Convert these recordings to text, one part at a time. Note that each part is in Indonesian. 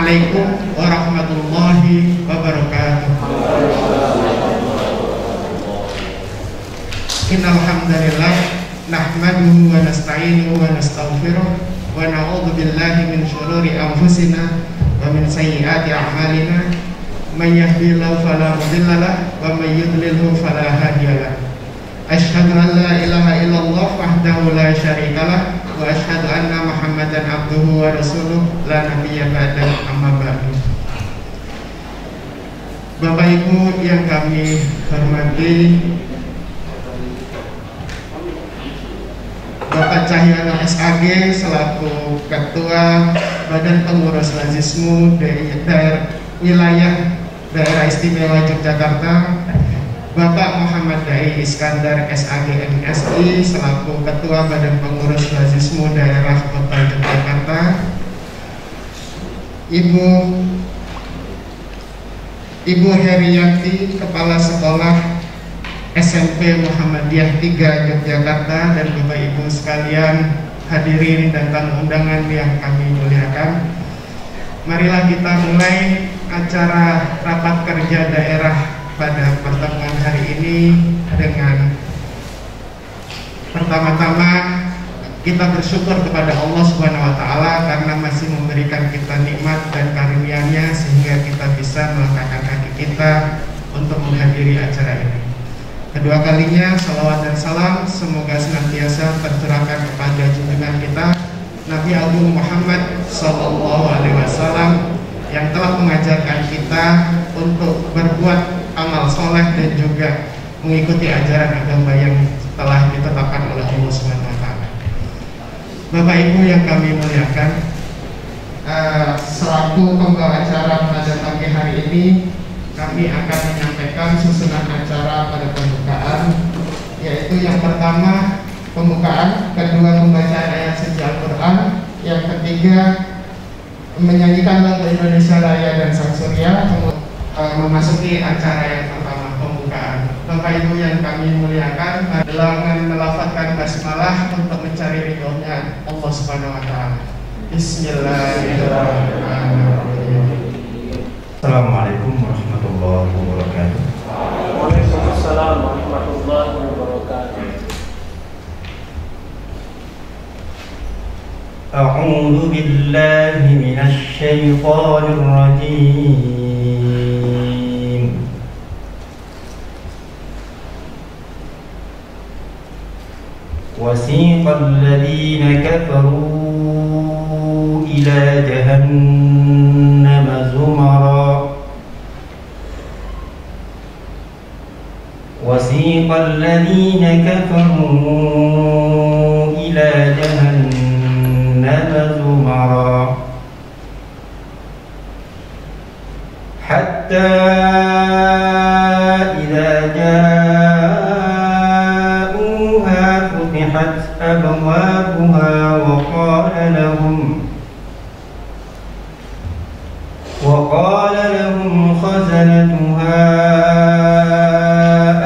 Assalamualaikum warahmatullahi wabarakatuh. Innal hamdalillah nahmaduhu wa nasta'inuhu wa nastaghfiruh wa na'udzu billahi min shururi anfusina wa min sayyiati a'malina. Man yahdihillahu fala mudilla lahu wa man yudlilhu fala hadiya lahu. Asyhadu an la ilaha illallah wahdahu la syarika lah wa asyhadu anna Muhammadan abduhu wa rasuluh la nabiyya ba'dahu, amma ba'du. Bapak Ibu yang kami hormati, Bapak Cahyono SAG selaku Ketua Badan Pengurus Lazismu Wilayah Daerah Istimewa Yogyakarta, Bapak Muhammad Dai Iskandar SAG MSI selaku Ketua Badan Pengurus Lazismu Daerah Kota Yogyakarta, Ibu Herianti Kepala Sekolah SMP Muhammadiyah 3 Yogyakarta, dan Bapak Ibu sekalian hadirin dan tamu undangan yang kami muliakan. Marilah kita mulai acara rapat kerja daerah pada pertemuan hari ini dengan pertama-tama kita bersyukur kepada Allah Subhanahu wa taala karena masih memberikan kita nikmat dan karunia-Nya sehingga kita bisa melangkahkan kaki kita untuk menghadiri acara ini. Kedua kalinya salawat dan salam semoga senantiasa tercurahkan kepada junjungan kita Nabi Agung Muhammad sallallahu alaihi wasallam yang telah mengajarkan kita untuk berbuat amal soleh dan juga mengikuti ajaran agama yang telah ditetapkan oleh Allah Subhanahu wa taala. Bapak Ibu yang kami muliakan, selaku pembawa acara pada pagi hari ini, kami akan menyampaikan susunan acara pada pembukaan, yaitu yang pertama pembukaan, kedua pembacaan ayat suci Al-Quran, yang ketiga menyanyikan lagu Indonesia Raya dan Sang Surya, memasuki acara yang pertama pembukaan. Bapak Ibu yang kami muliakan, dengan melafazkan basmalah untuk mencari ridhonya Allah Subhanahu wa taala. Bismillahirrahmanirrahim. Assalamualaikum warahmatullahi wabarakatuh. Waalaikumsalam warahmatullahi wabarakatuh. A'udzu billahi minasy syaithanir rajim. وسيق الذين كفروا إلى جهنم زمرا وسيق الذين كفروا إلى جهنم زمرا حتى إذا فتحت أبوابها وقال لهم خزنتها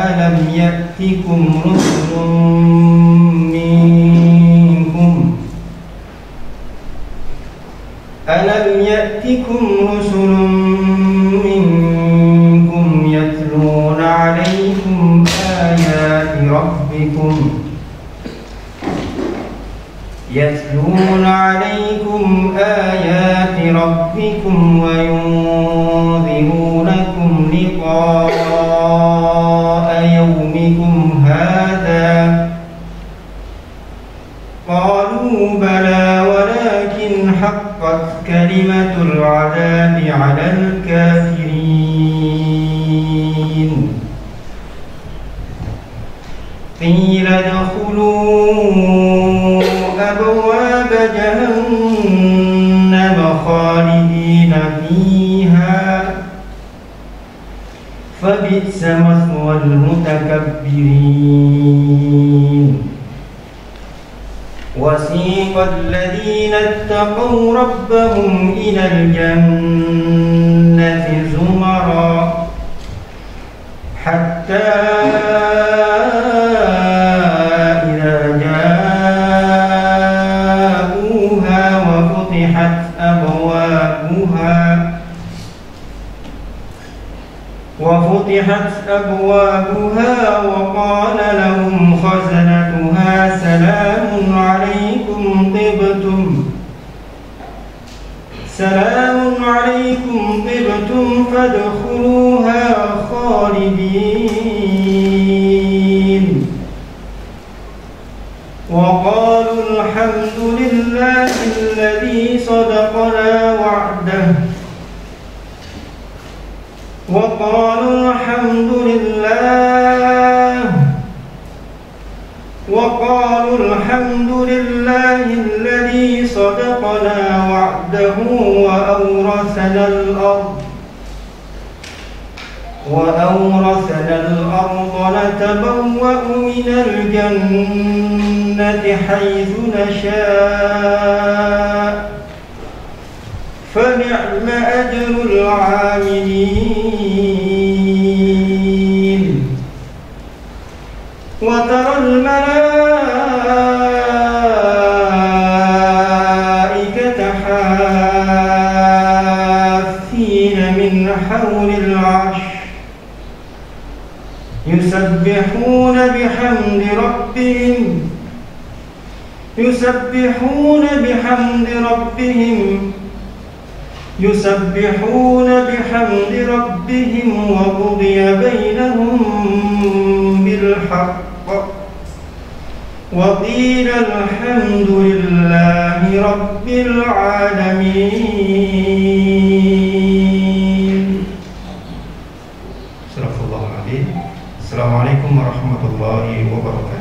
ألم يأتكم رسل منكم يتلون عليكم آيات ربكم وينذرونكم لقاء يومكم هذا قالوا بلى ولكن حقت كلمة العذاب على الكافرين قيل ادخلوا أبواب جهنم خالدين فيها فبئس مثوى المتكبرين وسيق الذين اتقوا ربهم إلى الجنة زمرا حتى إذا جاءوها وفتحت أبوابها وفتحت أبوابها وقال لهم خزنتها سلام عليكم طبتم فادخلوها خالدين وقالوا الحمد لله الذي صدقنا وعده وقالوا الحمد لله الذي صدقنا وعده وأورثنا الأرض نتبوأ من الجنة حيث نشاء فنعم أجر العاملين وترى الملائكة حافين من حول العرش يسبحون بحمد ربهم وقضي بينهم بالحق وقيل الحمد لله رب العالمين. Astagfirullahaladzim. Assalamualaikum warahmatullahi wabarakatuh.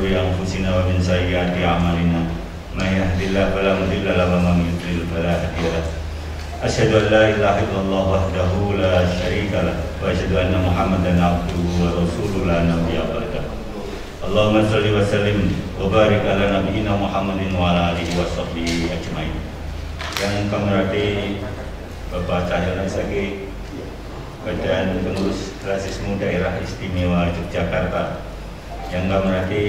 شرور أنفسنا ومن سيئات أعمالنا من يهد الله فلا مضل له ومن يضلل فلا هادي له أشهد أن لا إله إلا الله وحده لا شريك له وأشهد أن محمدا عبده ورسوله لا نبي بعده اللهم صل وسلم وbarik ala nabiyina Muhammadin wa ala alihi washabbihi ajmain. Yang kami hormati Bapak Cahyono Sagi, Badan Pengurus Rasisme Daerah Istimewa Yogyakarta, yang kami hormati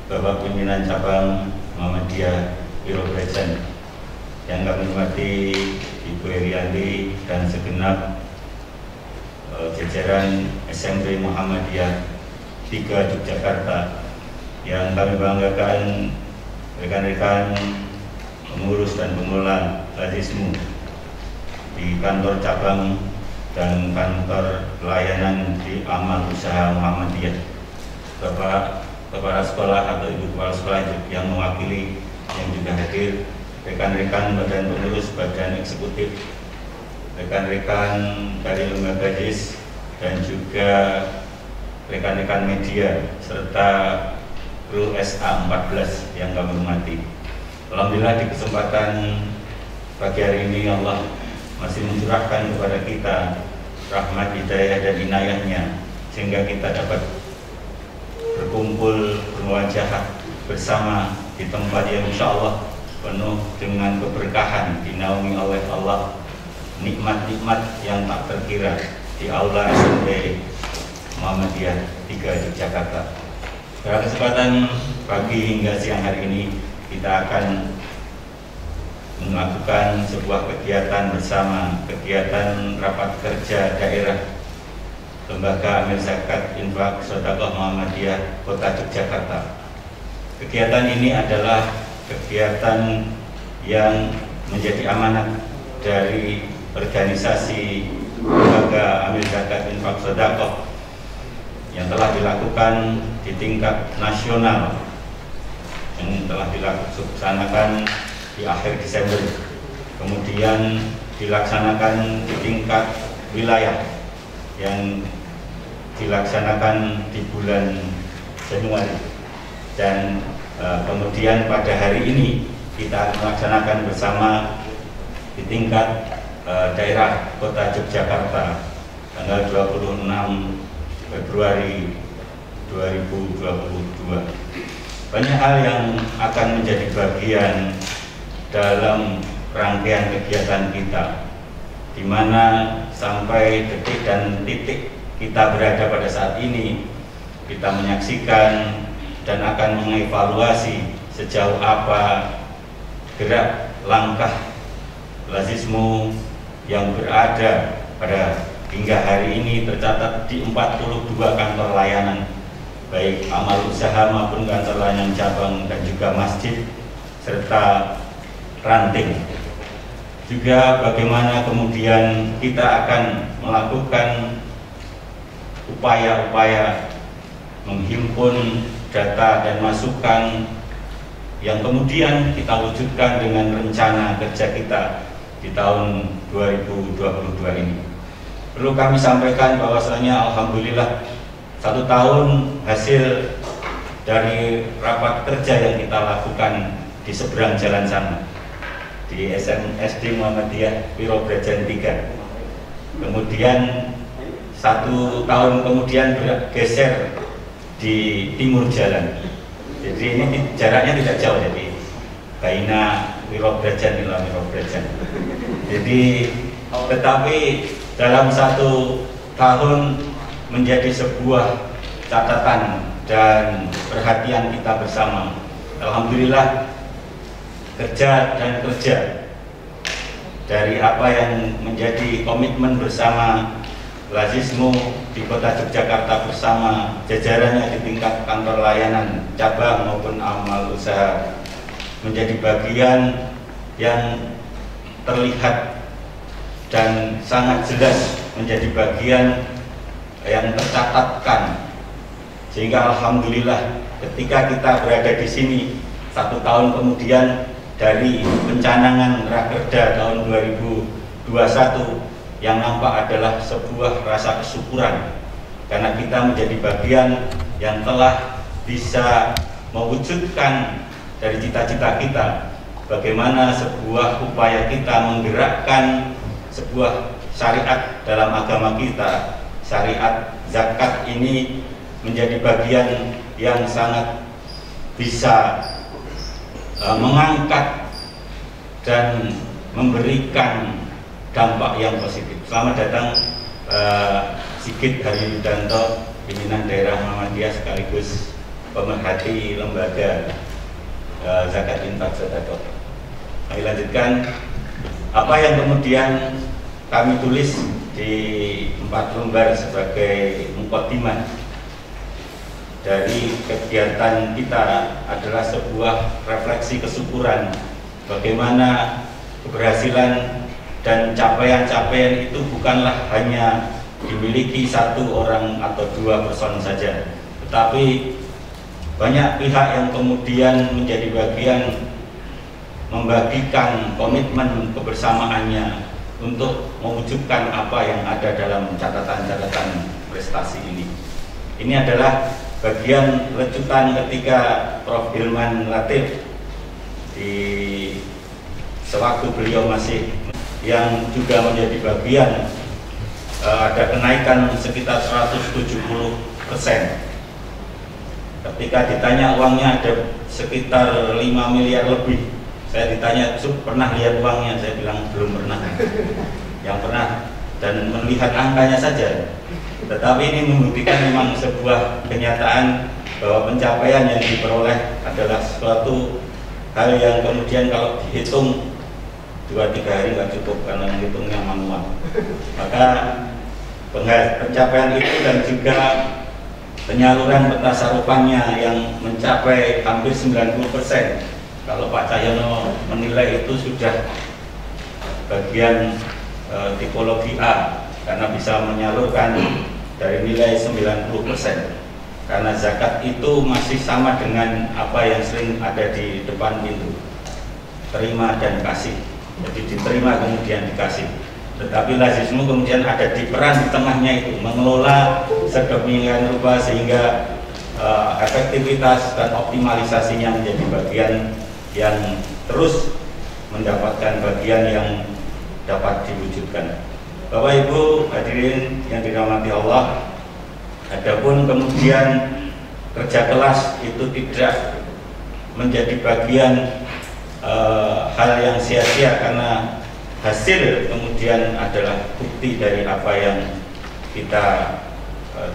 Bapak Pimpinan Cabang Muhammadiyah Wiro Brejen, yang kami hormati Ibu Eriandi dan segenap jajaran SMP Muhammadiyah 3 Yogyakarta, yang kami banggakan rekan-rekan pengurus dan pengelola Rasisme di kantor cabang dan kantor pelayanan di Amal Usaha Muhammadiyah, Bapak kepala sekolah atau ibu kepala sekolah yang mewakili yang juga hadir, rekan-rekan badan pengurus, badan eksekutif, rekan-rekan dari lembaga JIS, dan juga rekan-rekan media serta kru SA14 yang kami hormati. Alhamdulillah di kesempatan pagi hari ini Allah masih mencurahkan kepada kita rahmat, hidayah dan inayahnya sehingga kita dapat berkumpul bermuajahah bersama di tempat yang insya Allah penuh dengan keberkahan, dinaungi oleh Allah, nikmat-nikmat yang tak terkira di aula SMP Muhammadiyah 3 Yogyakarta. Pada kesempatan pagi hingga siang hari ini kita akan melakukan sebuah kegiatan bersama, kegiatan rapat kerja daerah Lembaga Amil Zakat Infak Sedekah Muhammadiyah Kota Yogyakarta. Kegiatan ini adalah kegiatan yang menjadi amanat dari organisasi Lembaga Amil Zakat Infak Sedekah yang telah dilakukan di tingkat nasional, yang telah dilaksanakan di akhir Desember, kemudian dilaksanakan di tingkat wilayah yang dilaksanakan di bulan Januari, dan kemudian pada hari ini kita melaksanakan bersama di tingkat daerah Kota Yogyakarta tanggal 26 Februari 2022. Banyak hal yang akan menjadi bagian dalam rangkaian kegiatan kita, di mana sampai detik dan titik kita berada pada saat ini, kita menyaksikan dan akan mengevaluasi sejauh apa gerak langkah rasisme yang berada pada hingga hari ini tercatat di 42 kantor layanan, baik amal usaha maupun kantor layanan cabang dan juga masjid serta ranting. Juga bagaimana kemudian kita akan melakukan upaya-upaya menghimpun data dan masukan yang kemudian kita wujudkan dengan rencana kerja kita di tahun 2022 ini. Perlu kami sampaikan bahwasanya alhamdulillah 1 tahun hasil dari rapat kerja yang kita lakukan di seberang jalan sana di SD Muhammadiyah Wiro Brejen 3. Kemudian 1 tahun kemudian bergeser di timur jalan. Jadi ini jaraknya tidak jauh, jadi Baina Wiro Brejen ila Wiro Brejen. Jadi tetapi dalam 1 tahun menjadi sebuah catatan dan perhatian kita bersama. Alhamdulillah kerja dari apa yang menjadi komitmen bersama rasisme di Kota Yogyakarta bersama jajarannya di tingkat kantor layanan cabang maupun amal usaha menjadi bagian yang terlihat dan sangat jelas menjadi bagian yang tercatatkan, sehingga alhamdulillah ketika kita berada di sini 1 tahun kemudian dari pencanangan Rakerda tahun 2021 yang nampak adalah sebuah rasa kesyukuran karena kita menjadi bagian yang telah bisa mewujudkan dari cita-cita kita, bagaimana sebuah upaya kita menggerakkan sebuah syariat dalam agama kita, syariat zakat ini menjadi bagian yang sangat bisa mengangkat dan memberikan dampak yang positif. Selamat datang Sigit Hari Yudanto, pimpinan daerah Muhammadiyah sekaligus pemerhati lembaga zakat infak sedekah. Kami lanjutkan apa yang kemudian kami tulis di 4 lembar sebagai muqaddimah dari kegiatan kita adalah sebuah refleksi kesyukuran bagaimana keberhasilan dan capaian-capaian itu bukanlah hanya dimiliki 1 orang atau 2 person saja, tetapi banyak pihak yang kemudian menjadi bagian membagikan komitmen kebersamaannya untuk mewujudkan apa yang ada dalam catatan-catatan prestasi ini. Ini adalah bagian lecutan ketika Prof. Hilman Latif di sewaktu beliau masih yang juga menjadi bagian ada kenaikan sekitar 170%. Ketika ditanya uangnya ada sekitar 5 miliar lebih, saya ditanya, pernah lihat uangnya? Saya bilang belum pernah. Yang pernah dan melihat angkanya saja. Tetapi ini membuktikan memang sebuah kenyataan bahwa pencapaian yang diperoleh adalah suatu hal yang kemudian kalau dihitung 2-3 hari nggak cukup karena menghitungnya manual. Maka pencapaian itu dan juga penyaluran petasarupannya yang mencapai hampir 90%. Kalau Pak Cahyono menilai itu sudah bagian tipologi A karena bisa menyalurkan dari nilai 90%. Karena zakat itu masih sama dengan apa yang sering ada di depan pintu, terima dan kasih. Jadi diterima kemudian dikasih. Tetapi lazismu kemudian ada di peran di tengahnya itu, mengelola sedemikian rupa sehingga efektivitas dan optimalisasinya menjadi bagian yang terus mendapatkan bagian yang dapat diwujudkan. Bapak Ibu hadirin yang dirahmati Allah, adapun kemudian kerja keras itu tidak menjadi bagian hal yang sia-sia karena hasil kemudian adalah bukti dari apa yang kita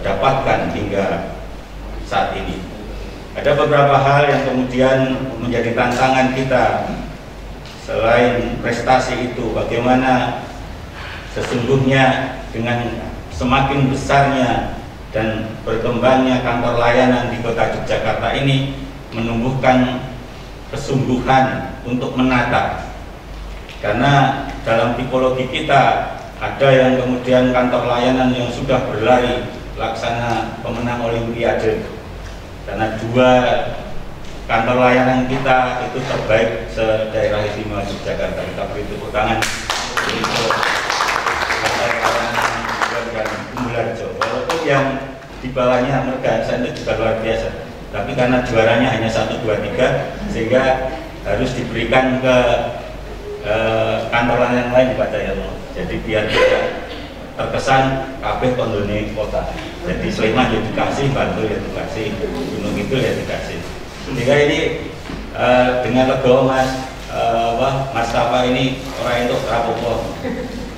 dapatkan hingga saat ini. Ada beberapa hal yang kemudian menjadi tantangan kita selain prestasi itu, bagaimana sesungguhnya dengan semakin besarnya dan berkembangnya kantor layanan di Kota Yogyakarta ini menumbuhkan kesungguhan untuk menata. Karena dalam tipologi kita ada yang kemudian kantor layanan yang sudah berlari laksana pemenang Olimpiade. Karena 2 kantor layanan kita itu terbaik se-daerah istimewa Yogyakarta. Kita beri tepuk tangan untuk walaupun yang di bawahnya Mergansa itu juga luar biasa. Tapi karena juaranya hanya 1, 2, 3 sehingga harus diberikan ke kantor layanan lain Pak Cahyono. Jadi biar tidak terkesan kabeh kondone kota. Jadi Sleman ya dikasih, Bantul ya dikasih, Gunung Kidul ya dikasih. Sehingga ini dengan legowo Mas Tafa ini orang itu rapopo,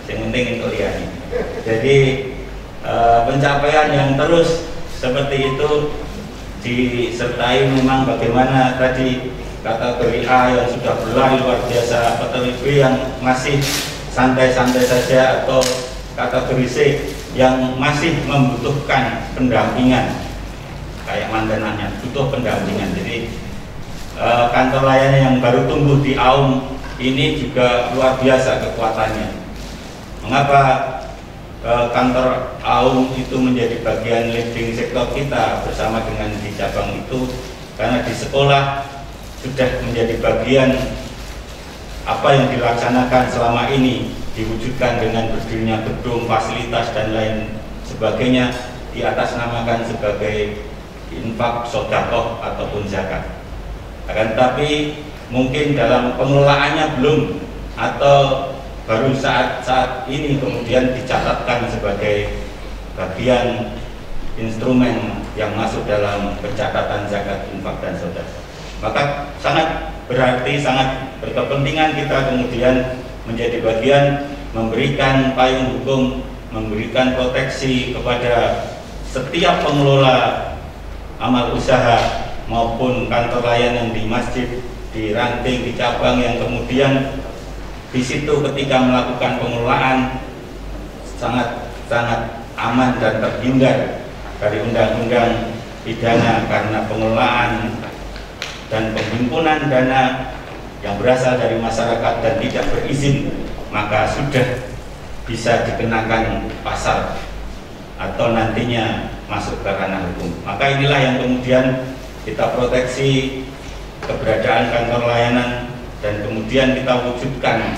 yang penting untuk lihat. Jadi pencapaian yang terus seperti itu disertai memang bagaimana tadi kategori A yang sudah berlari luar biasa, kategori B yang masih santai-santai saja, atau kategori C yang masih membutuhkan pendampingan kayak mantanannya butuh pendampingan. Jadi kantor layanan yang baru tumbuh di Aum ini juga luar biasa kekuatannya. Mengapa kantor Aum itu menjadi bagian leading sektor kita bersama dengan di cabang itu? Karena di sekolah sudah menjadi bagian apa yang dilaksanakan selama ini diwujudkan dengan berdirinya gedung, fasilitas dan lain sebagainya diatasnamakan sebagai infak, sedekah ataupun zakat. Akan tetapi mungkin dalam pengelolaannya belum, atau baru saat ini kemudian dicatatkan sebagai bagian instrumen yang masuk dalam pencatatan zakat, infak dan sedekah. Maka sangat berarti, sangat berkepentingan kita kemudian menjadi bagian memberikan payung hukum, memberikan proteksi kepada setiap pengelola amal usaha maupun kantor layanan di masjid, di ranting, di cabang, yang kemudian di situ ketika melakukan pengelolaan sangat aman dan terhindar dari undang-undang pidana karena pengelolaan dan penghimpunan dana yang berasal dari masyarakat dan tidak berizin, maka sudah bisa dikenakan pasal atau nantinya masuk ke ranah hukum. Maka inilah yang kemudian kita proteksi keberadaan kantor layanan, dan kemudian kita wujudkan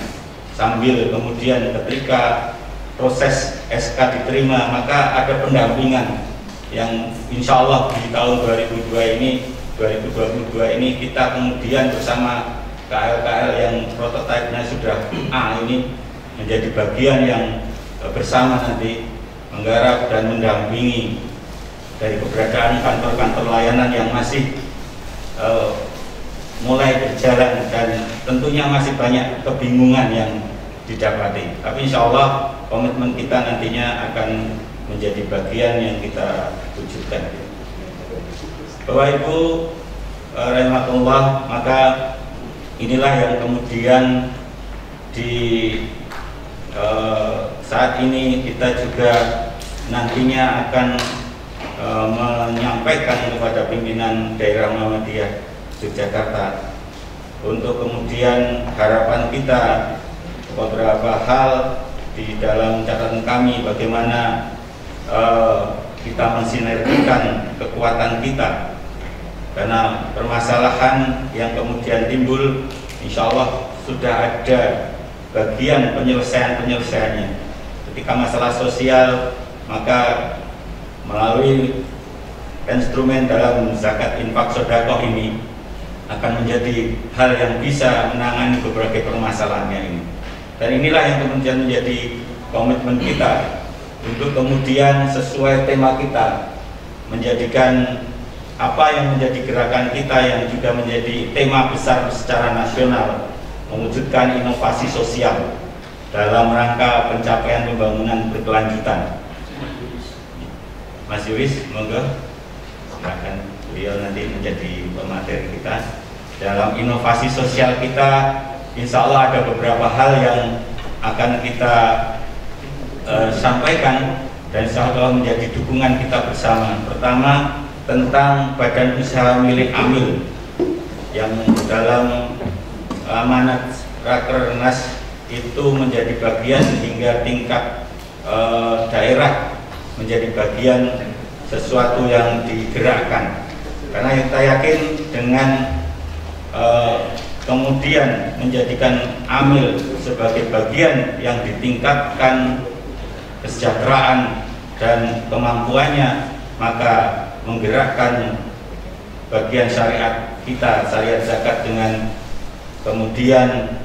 sambil kemudian ketika proses SK diterima maka ada pendampingan yang insya Allah di tahun 2022 ini kita kemudian bersama KL-KL yang prototipenya sudah A ini menjadi bagian yang bersama nanti menggarap dan mendampingi dari keberadaan kantor-kantor layanan yang masih mulai berjalan dan tentunya masih banyak kebingungan yang didapati. Tapi insya Allah komitmen kita nantinya akan menjadi bagian yang kita wujudkan. Bapak Ibu rahimahullah, maka inilah yang kemudian di saat ini kita juga nantinya akan menyampaikan kepada pimpinan daerah Muhammadiyah Yogyakarta untuk kemudian harapan kita beberapa hal di dalam catatan kami, bagaimana kita mensinergikan kekuatan kita, karena permasalahan yang kemudian timbul insya Allah sudah ada bagian penyelesaiannya. Ketika masalah sosial, maka melalui instrumen dalam zakat, infak, sedekah ini akan menjadi hal yang bisa menangani berbagai permasalahannya ini. Dan inilah yang kemudian menjadi komitmen kita untuk kemudian sesuai tema kita menjadikan apa yang menjadi gerakan kita yang juga menjadi tema besar secara nasional, mewujudkan inovasi sosial dalam rangka pencapaian pembangunan berkelanjutan. Mas Yuris, monggo silakan, beliau nanti menjadi pemateri kita. Dalam inovasi sosial kita, insya Allah ada beberapa hal yang akan kita sampaikan dan insya Allah menjadi dukungan kita bersama. Pertama, tentang badan usaha milik Amil yang dalam amanat Rakernas itu menjadi bagian hingga tingkat daerah, menjadi bagian sesuatu yang digerakkan, karena kita yakin dengan kemudian menjadikan Amil sebagai bagian yang ditingkatkan kesejahteraan dan kemampuannya, maka menggerakkan bagian syariat kita, syariat zakat, dengan kemudian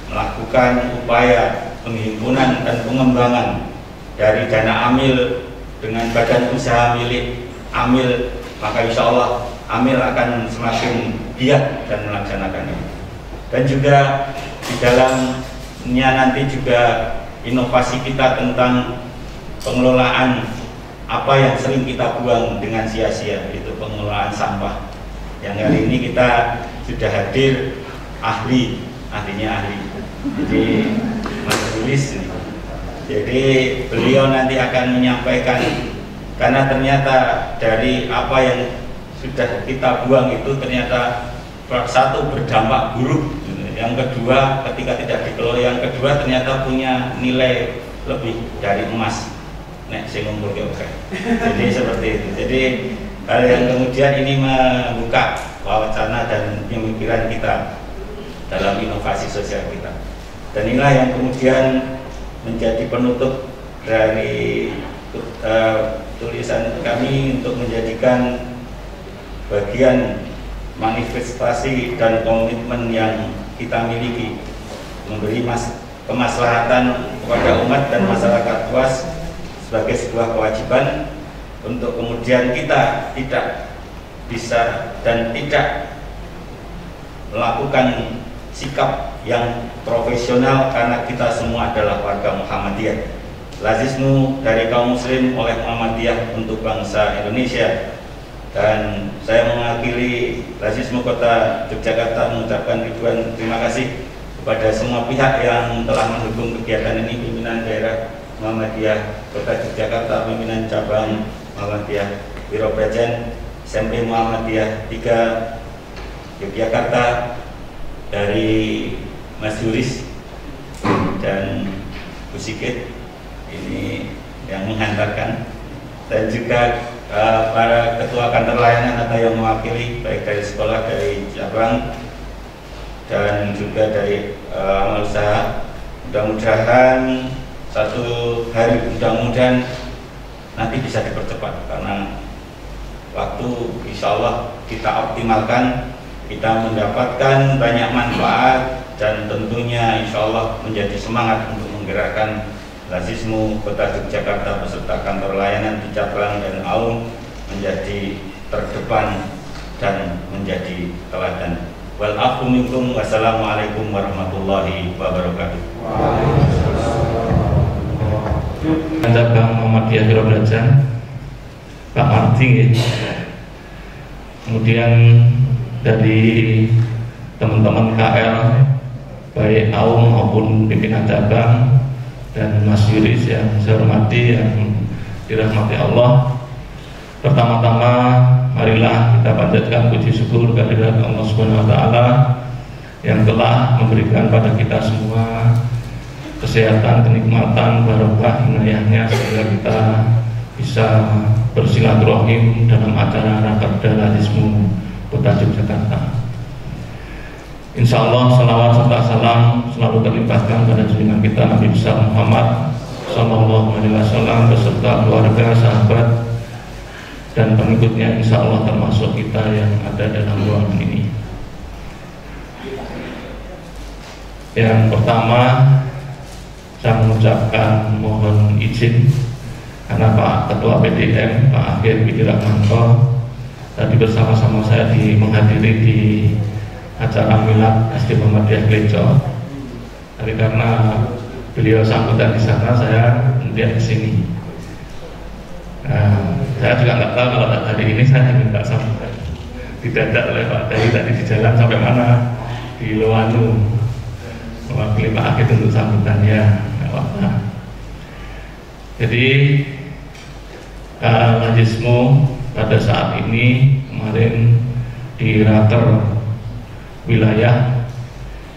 melakukan upaya penghimpunan dan pengembangan dari dana Amil dengan badan usaha milik Amil, maka insya Allah Amil akan semakin giat dan melaksanakannya. Dan juga di dalamnya nanti juga inovasi kita tentang pengelolaan apa yang sering kita buang dengan sia-sia, itu pengelolaan sampah. Yang kali ini kita sudah hadir ahlinya ahli. Jadi Mas Tulis ini. Jadi beliau nanti akan menyampaikan, karena ternyata dari apa yang sudah kita buang itu ternyata satu berdampak buruk, yang kedua ketika tidak dikelola, yang kedua ternyata punya nilai lebih dari emas. Nek sing ngumpul oke. Jadi seperti itu. Jadi hal yang kemudian ini membuka wacana dan pemikiran kita dalam inovasi sosial kita. Dan inilah yang kemudian menjadi penutup dari tulisan kami untuk menjadikan bagian manifestasi dan komitmen yang kita miliki, memberi kemaslahatan kepada umat dan masyarakat luas sebagai sebuah kewajiban untuk kemudian kita tidak bisa dan tidak melakukan sikap yang profesional karena kita semua adalah warga Muhammadiyah. Lazismu dari kaum muslim oleh Muhammadiyah untuk bangsa Indonesia. Dan saya mewakili Lazismu Kota Yogyakarta mengucapkan ribuan terima kasih kepada semua pihak yang telah mendukung kegiatan ini, pimpinan daerah Muhammadiyah Kota Yogyakarta, pimpinan cabang Muhammadiyah Wiro Brajan, SMP Muhammadiyah 3 Yogyakarta, dari Mas Juris dan Bu Sikit ini yang menghantarkan, dan juga para ketua kantor layanan atau yang mewakili baik dari sekolah, dari cabang, dan juga dari amal usaha. Mudah-mudahan satu hari, mudah-mudahan nanti bisa dipercepat karena waktu insya Allah kita optimalkan, kita mendapatkan banyak manfaat, dan tentunya insya Allah menjadi semangat untuk menggerakkan Lazismu Kota Yogyakarta beserta kantor layanan di cabang dan Aum menjadi terdepan dan menjadi teladan. Wal afu minkum, wassalamualaikum warahmatullahi wabarakatuh. Cabang Muhammadiyah Wiro Brajan, Pak Marti, kemudian dari teman-teman KL baik Aum maupun pimpinan cabang, dan Mas Yuris yang saya hormati, yang dirahmati Allah. Pertama-tama marilah kita panjatkan puji syukur kehadirat Allah Subhanahu wa taala yang telah memberikan pada kita semua kesehatan, kenikmatan, barokah inayahnya sehingga kita bisa bersilaturahim dalam acara Rakerda Lazismu Kota Yogyakarta. Insya Allah salawat serta salam selalu terlimpahkan pada junjungan kita Nabi besar Muhammad Sallallahu Alaihi Wasallam beserta keluarga, sahabat, dan pengikutnya. Insya Allah termasuk kita yang ada dalam ruangan ini. Yang pertama, saya mengucapkan mohon izin karena Pak Ketua PDM Pak Akhir Widirakmanto tadi bersama-sama saya menghadiri di acara milad SD Muhammadiyah Gleco. Tapi karena beliau sambutan di sana, saya kemudian ke sini. Saya juga nggak tahu kalau hari ini saya minta sambutan didadak oleh Pak Dai tadi di jalan sampai mana, di Loanu, mewakili Pak Akid untuk sambutannya, nggak apa-apa. Jadi Lazismu pada saat ini kemarin di Raker wilayah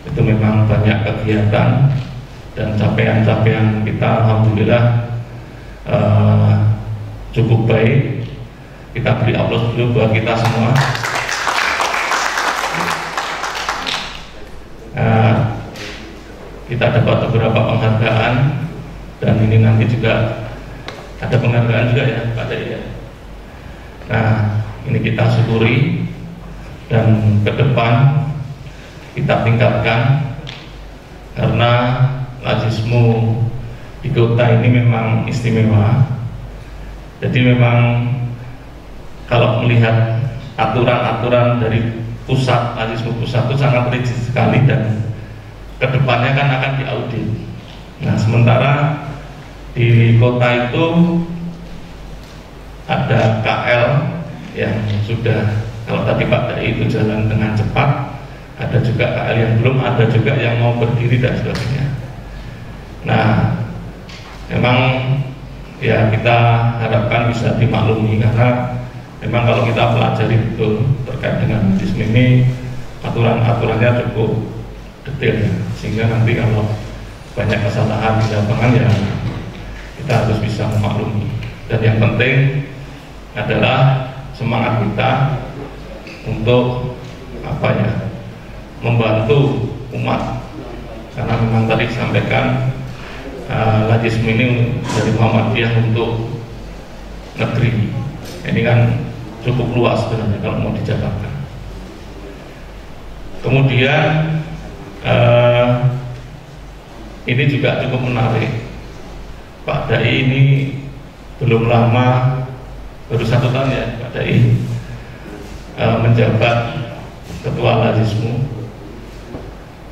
itu memang banyak kegiatan dan capaian-capaian kita alhamdulillah cukup baik. Kita beri aplaus dulu buat kita semua. Kita dapat beberapa penghargaan dan ini nanti juga ada penghargaan juga ya Pak Dai ya. Nah ini kita syukuri dan ke depan kita tingkatkan karena Lazismu di kota ini memang istimewa. Jadi memang kalau melihat aturan-aturan dari pusat, Lazismu pusat itu sangat rigid sekali dan kedepannya kan akan diaudit. Nah sementara di kota itu ada KL yang sudah, kalau tadi Pak Dai itu jalan dengan cepat, ada juga KL yang belum, ada juga yang mau berdiri dan sebagainya. Nah, memang ya kita harapkan bisa dimaklumi karena memang kalau kita pelajari betul terkait dengan Lazismu ini, aturan-aturannya cukup detail ya, sehingga nanti kalau banyak kesalahan di lapangan ya kita harus bisa memaklumi. Dan yang penting adalah semangat kita untuk apa ya, membantu umat, karena memang tadi disampaikan Lazismu ini dari Muhammadiyah untuk negeri. Ini kan cukup luas sebenarnya kalau mau dijabarkan. Kemudian ini juga cukup menarik. Pak Dai ini belum lama, baru 1 tahun ya Pak Dai menjabat Ketua Lazismu,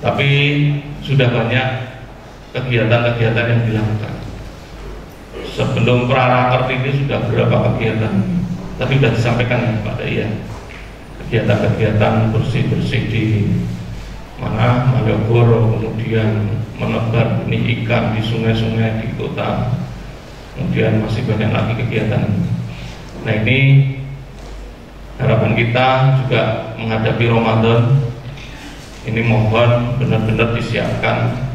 tapi sudah banyak kegiatan-kegiatan yang dilakukan. Sebelum praraker ini sudah beberapa kegiatan, tapi sudah disampaikan ya Pak Dai ya, kegiatan-kegiatan bersih-bersih di mana Malioboro, kemudian menebar benih ikan di sungai-sungai di kota, kemudian masih banyak lagi kegiatan. Nah ini harapan kita juga menghadapi Ramadan ini, mohon benar-benar disiapkan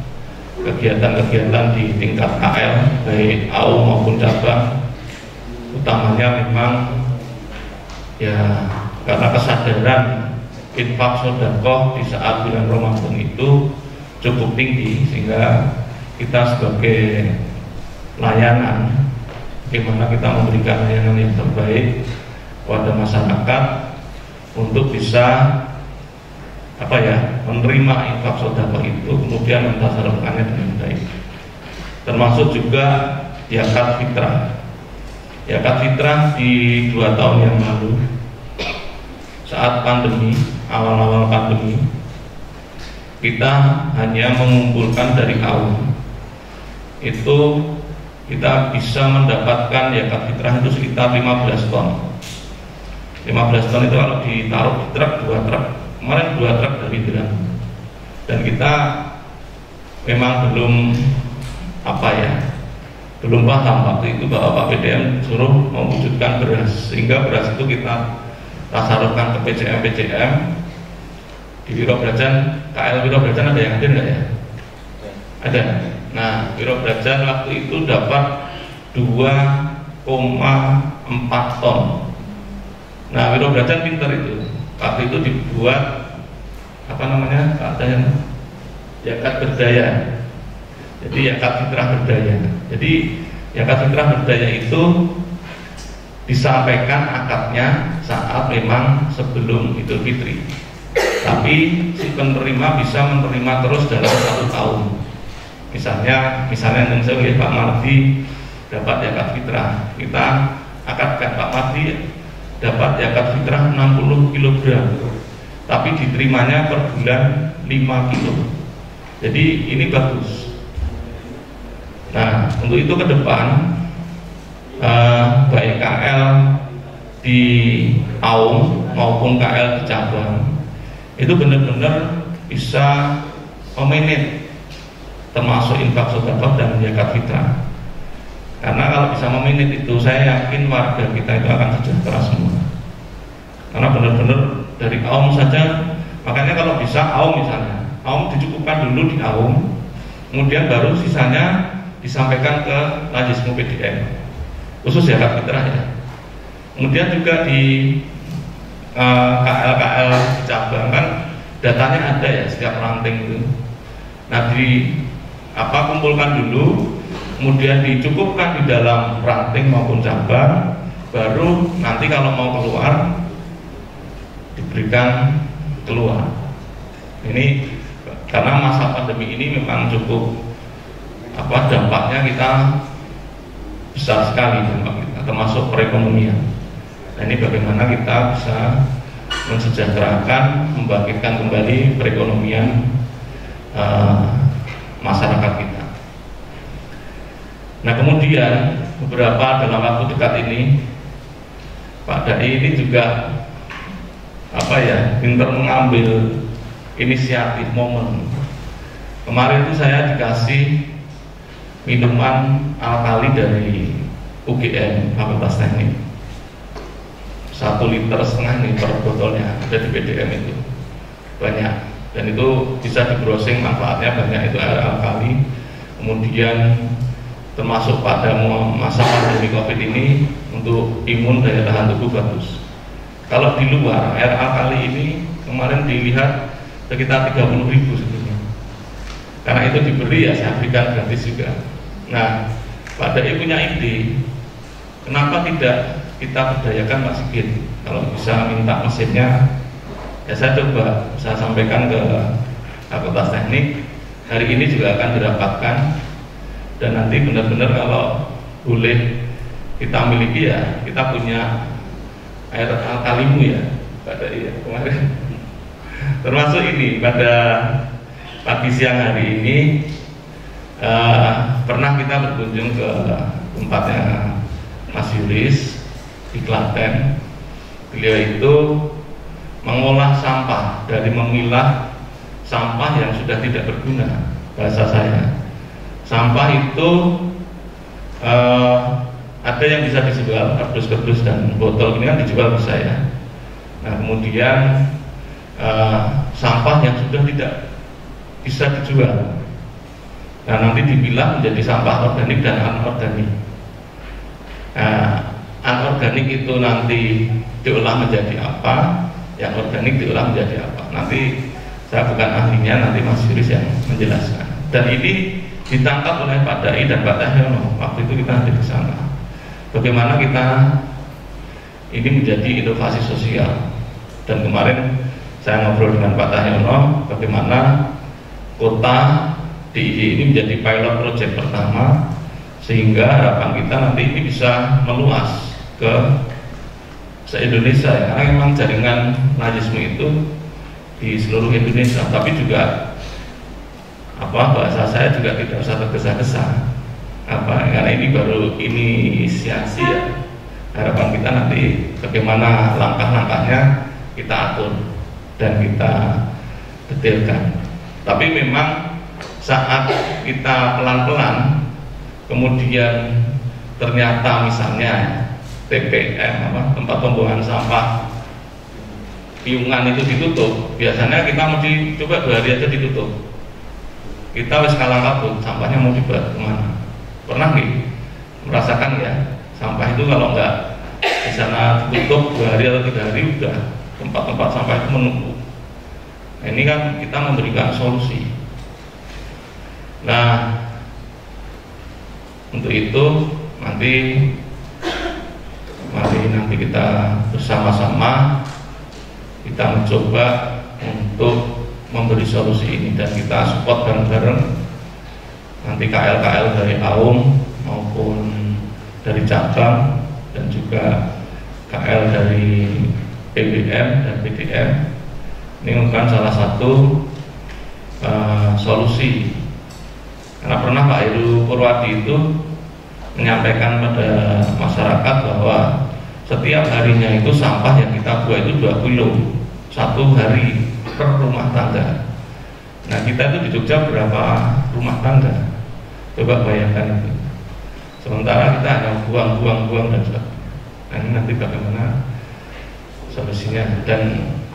kegiatan-kegiatan di tingkat KL baik AU maupun cabang, utamanya memang ya karena kesadaran infak sedekah di saat bulan Ramadan itu cukup tinggi, sehingga kita sebagai layanan, bagaimana kita memberikan layanan yang terbaik kepada masyarakat untuk bisa menerima infak sedekah itu, kemudian mentasarufkannya dengan baik. Termasuk juga zakat fitrah. Zakat fitrah di 2 tahun yang lalu saat pandemi, awal-awal pandemi, kita hanya mengumpulkan dari kaum itu, kita bisa mendapatkan zakat fitrah itu sekitar 15 ton. 15 ton itu kalau ditaruh di truk, 2 truk, kemarin 2 truk dari Bilang. Dan kita memang belum belum paham waktu itu bahwa Pak PDM suruh mewujudkan beras, sehingga beras itu kita tasarufkan ke PCM di Wiro Brajan. KL Wiro Brajan ada yang hadir nggak ya? Ada. Nah, Wiro Brajan waktu itu dapat 2,4 ton. Nah, Wiro Brajan pinter itu. Waktu itu dibuat zakat berdaya. Jadi zakat fitrah berdaya. Jadi zakat fitrah berdaya itu disampaikan akadnya saat memang sebelum Idul Fitri, tapi si penerima bisa menerima terus dalam 1 tahun. Misalnya yang saya Pak Mardi dapat zakat fitrah, kita akadkan Pak Mardi dapat zakat fitrah 60 kg, tapi diterimanya per bulan 5 kilo. Jadi ini bagus. Nah, untuk itu ke depan baik KL di Aum maupun KL di cabang itu benar-benar bisa memanage termasuk infak sedekah dan zakat fitrah. Karena kalau bisa memanage itu, saya yakin warga kita itu akan sejahtera semua. Karena benar-benar dari Aum saja, makanya kalau bisa Aum misalnya, Aum dicukupkan dulu di Aum, kemudian baru sisanya disampaikan ke Lazismu PDM khusus zakat fitrah ya. Kemudian juga di KL cabang kan datanya ada ya setiap ranting itu. Nah kumpulkan dulu, kemudian dicukupkan di dalam ranting maupun cabang, baru nanti kalau mau keluar diberikan keluar. Ini karena masa pandemi ini memang cukup dampaknya kita besar sekali, dampak kita termasuk perekonomian. Nah, ini bagaimana kita bisa mensejahterakan, membangkitkan kembali perekonomian masyarakat kita. Nah, kemudian beberapa dalam waktu dekat ini Pak Dai ini juga pintar mengambil inisiatif momen. Kemarin itu saya dikasih minuman alkali dari UGM Fakultas Teknik 1,5 liter nih per botolnya, ada di PDM itu banyak, dan itu bisa di browsing, manfaatnya banyak. Itu air alkali, kemudian termasuk pada masa pandemi COVID ini untuk imun daya tahan tubuh bagus. Kalau di luar air alkali ini kemarin dilihat sekitar 30.000 sebetulnya. Karena itu diberi ya, saya berikan gratis juga. Nah, Pak Dai punya ide, kenapa tidak kita berdayakan Pak Sigit? kalau bisa minta mesinnya, ya saya coba saya sampaikan ke Fakultas Teknik. Hari ini juga akan dirapatkan, dan nanti benar-benar kalau boleh kita miliki ya, kita punya air alkalimu ya pada kemarin. Termasuk ini pada pagi siang hari ini pernah kita berkunjung ke tempatnya Mas Yuris di Klaten. Beliau itu mengolah sampah dari memilah sampah yang sudah tidak berguna. Bahasa saya, sampah itu ada yang bisa dijual, kardus-kardus dan botol ini kan dijual ke saya. Nah kemudian sampah yang sudah tidak bisa dijual, nah nanti dipilah menjadi sampah organik dan anorganik. Nah, anorganik itu nanti diolah menjadi apa, yang organik diolah menjadi apa. Nanti saya bukan ahlinya, nanti Mas Yuris yang menjelaskan. Dan ini ditangkap oleh Pak Dai dan Pak Tahyono. Waktu itu kita ada di sana. Bagaimana kita ini menjadi inovasi sosial. Dan kemarin saya ngobrol dengan Pak Tahyono, bagaimana kota DIY ini menjadi pilot project pertama, sehingga harapan kita nanti ini bisa meluas ke se-Indonesia ya. Karena memang jaringan nazisme itu di seluruh Indonesia, tapi juga bahasa saya juga tidak usah tergesa-gesa karena ini baru inisiasi ya. Harapan kita nanti bagaimana langkah-langkahnya kita atur dan kita detailkan. Tapi memang saat kita pelan-pelan kemudian ternyata misalnya TPM tempat pembuangan sampah piungan itu ditutup, biasanya kita mesti coba 2 hari aja ditutup. Kita wis kalah kabut, sampahnya mau dibuat kemana? Pernah nih merasakan ya, sampah itu kalau nggak di sana ditutup 2 hari atau 3 hari udah tempat-tempat sampah itu menumpuk. Nah, ini kan kita memberikan solusi. Nah untuk itu mari nanti kita bersama-sama kita mencoba untuk memberi solusi ini, dan kita support bareng-bareng nanti KL-KL dari AUM maupun dari cabang dan juga KL dari PBM dan PDM. Ini merupakan salah satu solusi, karena pernah Pak Heru Purwadi itu menyampaikan pada masyarakat bahwa setiap harinya itu sampah yang kita buang itu 2 kilo 1 hari per rumah tangga. Nah kita itu di Jogja berapa rumah tangga? Coba bayangkan itu. Sementara kita hanya buang dan sebagainya. Nah ini nanti bagaimana solusinya, dan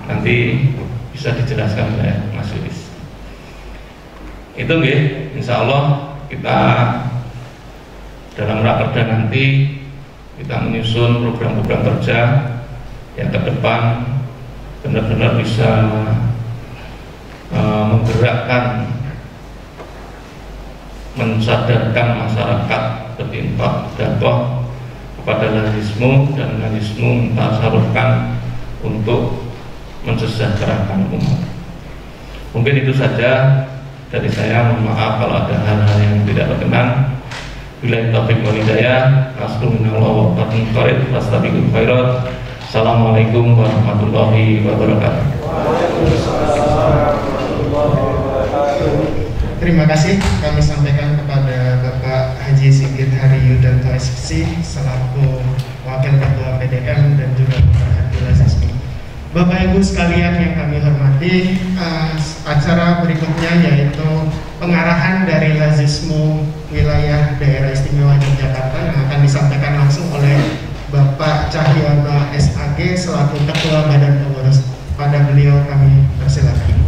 nanti bisa dijelaskan oleh Mas Yuris. Itu nggih, insya Allah kita dalam rakerda nanti kita menyusun program-program kerja yang ke depan benar-benar bisa menggerakkan, mensadarkan masyarakat berinfak dakwah kepada nazisme, dan nazisme mentasarufkan untuk mensejahterakan umat. Mungkin itu saja dari saya. Mohon maaf kalau ada hal-hal yang tidak berkenan. Billahi taufiq wal hidayah. Assalamualaikum warahmatullahi wabarakatuh. Assalamualaikum warahmatullahi wabarakatuh. Terima kasih kami sampaikan kepada Bapak Haji Sigit Haryudanto SPC selaku Wakil Ketua PDM dan juga Pemerhati Lazisme. Bapak Ibu sekalian yang kami hormati, acara berikutnya yaitu pengarahan dari Lazisme wilayah Daerah Istimewa Yogyakarta yang akan disampaikan langsung oleh Bapak Cahyono SAG selaku Ketua Badan Pengurus. Pada beliau kami persilakan.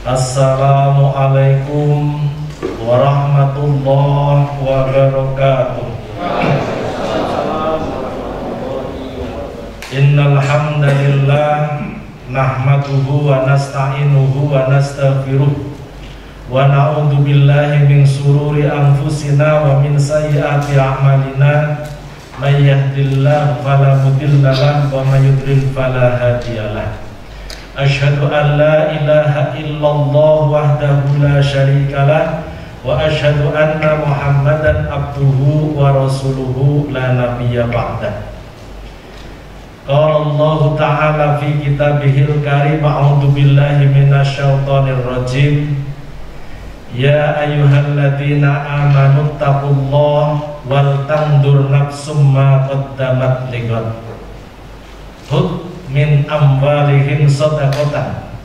Assalamualaikum warahmatullahi wabarakatuh. Innal hamdalillah nahmaduhu wa nasta'inuhu wa nastaghfiruh wa na'udzu billahi min shururi anfusina wa min sayyiati a'malina may yahdihillahu fala mudilla lahu wa may yudlil fala hadiyalah. Asyhadu an la ilaha illallah wahdahu la syarikalah wa asyhadu anna Muhammadan abduhu wa rasuluhu la nabiyya ba'dah. Qala Allah Ta'ala fi kitabihil karim, a'udzu billahi minasyaitonir rajim. Ya ayyuhalladzina amanu taqullaha wal tandur nafsum ma qaddamat lighad. Khudh min amwalihim shadaqatan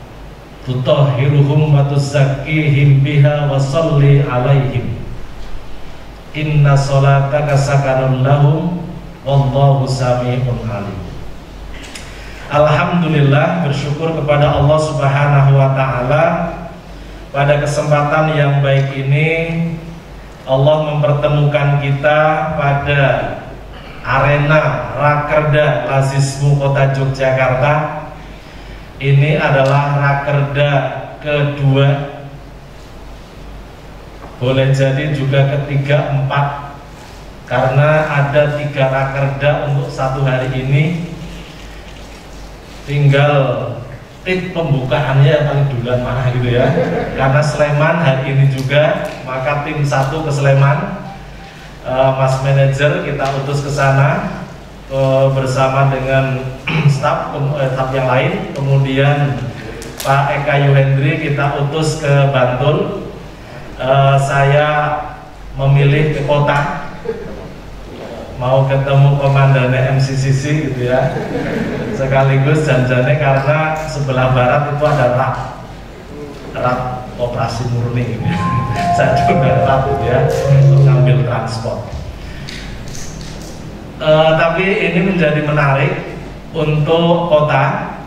tutahhiruhum wa tuzakkihim biha wa shalli 'alaihim. Inna sholataka sakanun lahum wallahu sami'un 'alim. Alhamdulillah, bersyukur kepada Allah Subhanahu wa taala. Pada kesempatan yang baik ini Allah mempertemukan kita pada arena Rakerda Lazismu Kota Yogyakarta. Ini adalah Rakerda kedua, boleh jadi juga ketiga, empat, karena ada 3 Rakerda untuk satu hari ini. Tinggal tit pembukaannya yang paling duluan mana gitu ya. Karena Sleman hari ini juga, maka tim 1 ke Sleman. Mas manajer kita utus ke sana bersama dengan staf yang lain. Kemudian Pak Eka Yuhendri kita utus ke Bantul. Saya memilih ke kota, mau ketemu komandannya MCCC gitu ya, sekaligus janjinya karena sebelah barat itu ada rak operasi murni gitu. Saya juga rak gitu ya, untuk ngambil transport. Tapi ini menjadi menarik untuk kota.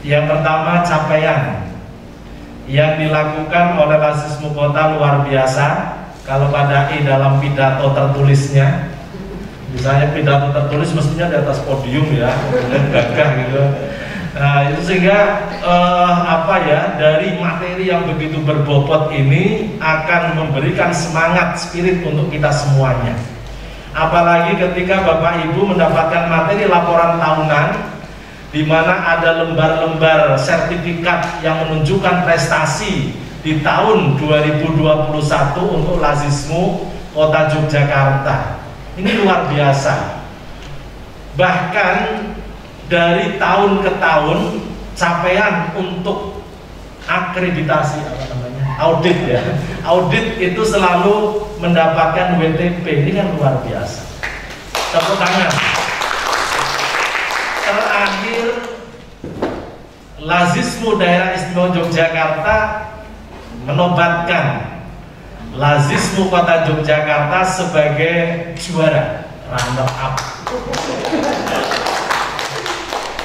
Yang pertama, capaian yang dilakukan oleh Lazismu Kota luar biasa. Kalau pada dalam pidato tertulisnya, misalnya pidato tertulis mestinya di atas podium ya, gagah gitu. Nah itu sehingga dari materi yang begitu berbobot ini akan memberikan semangat, spirit untuk kita semuanya. Apalagi ketika Bapak Ibu mendapatkan materi laporan tahunan, di mana ada lembar-lembar sertifikat yang menunjukkan prestasi di tahun 2021 untuk Lazismu Kota Yogyakarta. Ini luar biasa. Bahkan dari tahun ke tahun capaian untuk akreditasi audit ya. Audit itu selalu mendapatkan WTP. Ini kan luar biasa. Tepuk tangan. Terakhir Lazismu Daerah Istimewa Yogyakarta menobatkan Lazismu Kota Yogyakarta sebagai juara, runner up.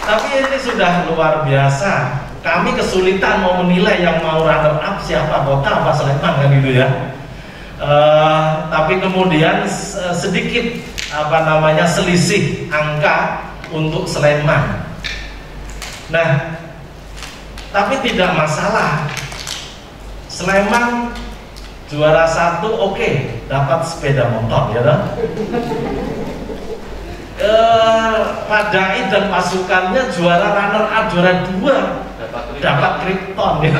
Tapi ini sudah luar biasa. Kami kesulitan mau menilai yang mau runner up siapa, kota apa Sleman kan gitu ya. Tapi kemudian sedikit selisih angka untuk Sleman. Nah, tapi tidak masalah. Sleman juara 1 oke, dapat sepeda motor ya kan? Pak Dai dan pasukannya juara runner up, juara 2 dapat Krypton ya.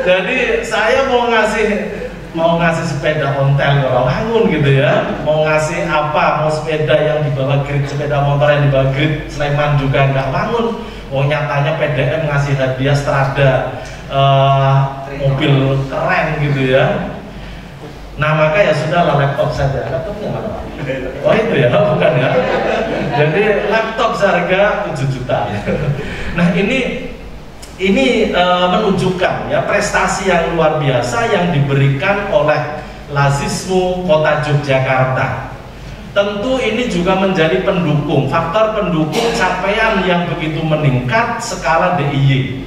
Jadi saya mau ngasih sepeda ontel ke Rawangun gitu ya, mau ngasih apa, mau sepeda yang dibawa grid, sepeda motor yang dibawa grid Sleman juga nggak bangun. Oh nyatanya PDM ngasih hadiah Strada mobil keren gitu ya. Nah maka ya sudahlah, laptop saja. Laptopnya mana? Oh itu ya, bukan ya. Jadi laptop seharga 7 juta. Nah ini menunjukkan ya prestasi yang luar biasa yang diberikan oleh Lazismu Kota Yogyakarta. Tentu ini juga menjadi pendukung, faktor pendukung capaian yang begitu meningkat skala DIY.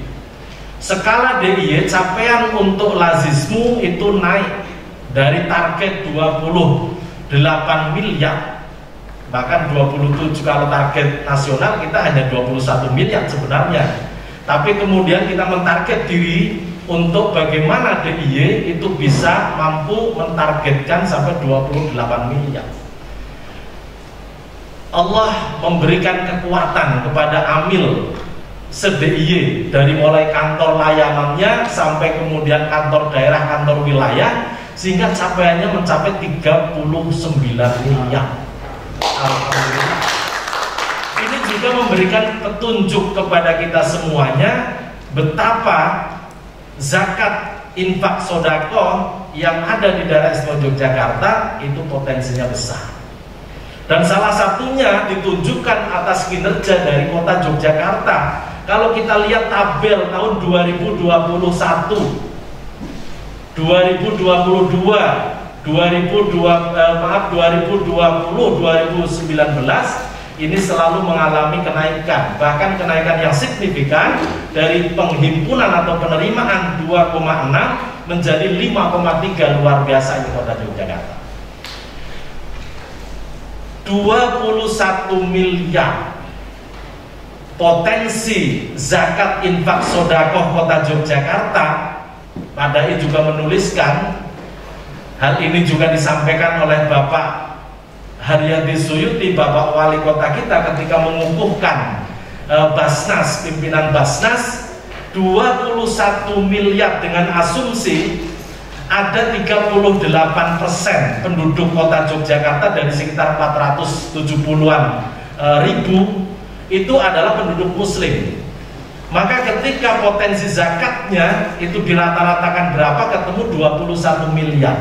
Skala DIY capaian untuk Lazismu itu naik dari target 28 miliar, bahkan 27 kalau target nasional kita hanya 21 miliar sebenarnya. Tapi kemudian kita mentarget diri untuk bagaimana DIY itu bisa mampu mentargetkan sampai 28 miliar. Allah memberikan kekuatan kepada amil se-DIY dari mulai kantor layanannya sampai kemudian kantor daerah, kantor wilayah, sehingga capaiannya mencapai 39 miliar. Alhamdulillah. Ini juga memberikan petunjuk kepada kita semuanya betapa zakat infak sodakoh yang ada di daerah istimewa Yogyakarta itu potensinya besar. Dan salah satunya ditunjukkan atas kinerja dari kota Yogyakarta. Kalau kita lihat tabel tahun 2021, 2022, 2020, 2019 ini selalu mengalami kenaikan, bahkan kenaikan yang signifikan dari penghimpunan atau penerimaan 2,6 menjadi 5,3, luar biasa di kota Yogyakarta. 21 miliar potensi zakat infak sodakoh kota Yogyakarta. Pak Dai juga menuliskan hal ini juga disampaikan oleh Bapak Haryadi Suyuti, Bapak Wali Kota kita ketika mengukuhkan Basnas, pimpinan Basnas. 21 miliar dengan asumsi ada 38% penduduk kota Yogyakarta dari sekitar 470-an ribu itu adalah penduduk muslim. Maka ketika potensi zakatnya itu dirata-ratakan berapa, ketemu 21 miliar.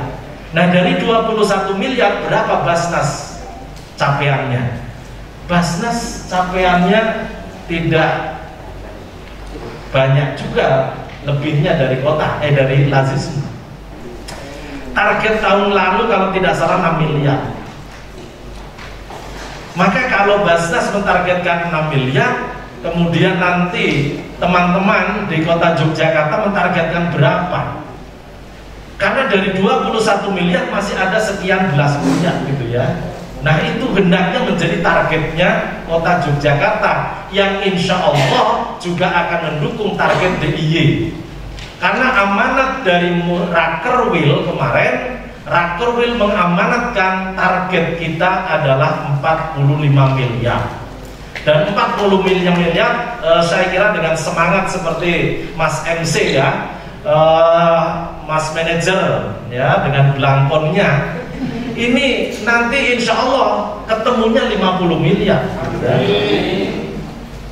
Nah, dari 21 miliar berapa Basnas capaiannya? Basnas capaiannya tidak banyak juga, lebihnya dari kota, dari Lazisme. Target tahun lalu kalau tidak salah 6 miliar. Maka kalau Basnas mentargetkan 6 miliar, kemudian nanti teman-teman di kota Yogyakarta mentargetkan berapa? Karena dari 21 miliar masih ada sekian belas miliar gitu ya. Nah, itu hendaknya menjadi targetnya kota Yogyakarta yang insya Allah juga akan mendukung target DIY. Karena amanat dari Rakerwil kemarin, Rakerwil mengamanatkan target kita adalah 45 miliar. Dan 40 miliar saya kira dengan semangat seperti Mas MC ya, Mas Manager ya, dengan belangkonnya ini nanti insya Allah ketemunya 50 miliar.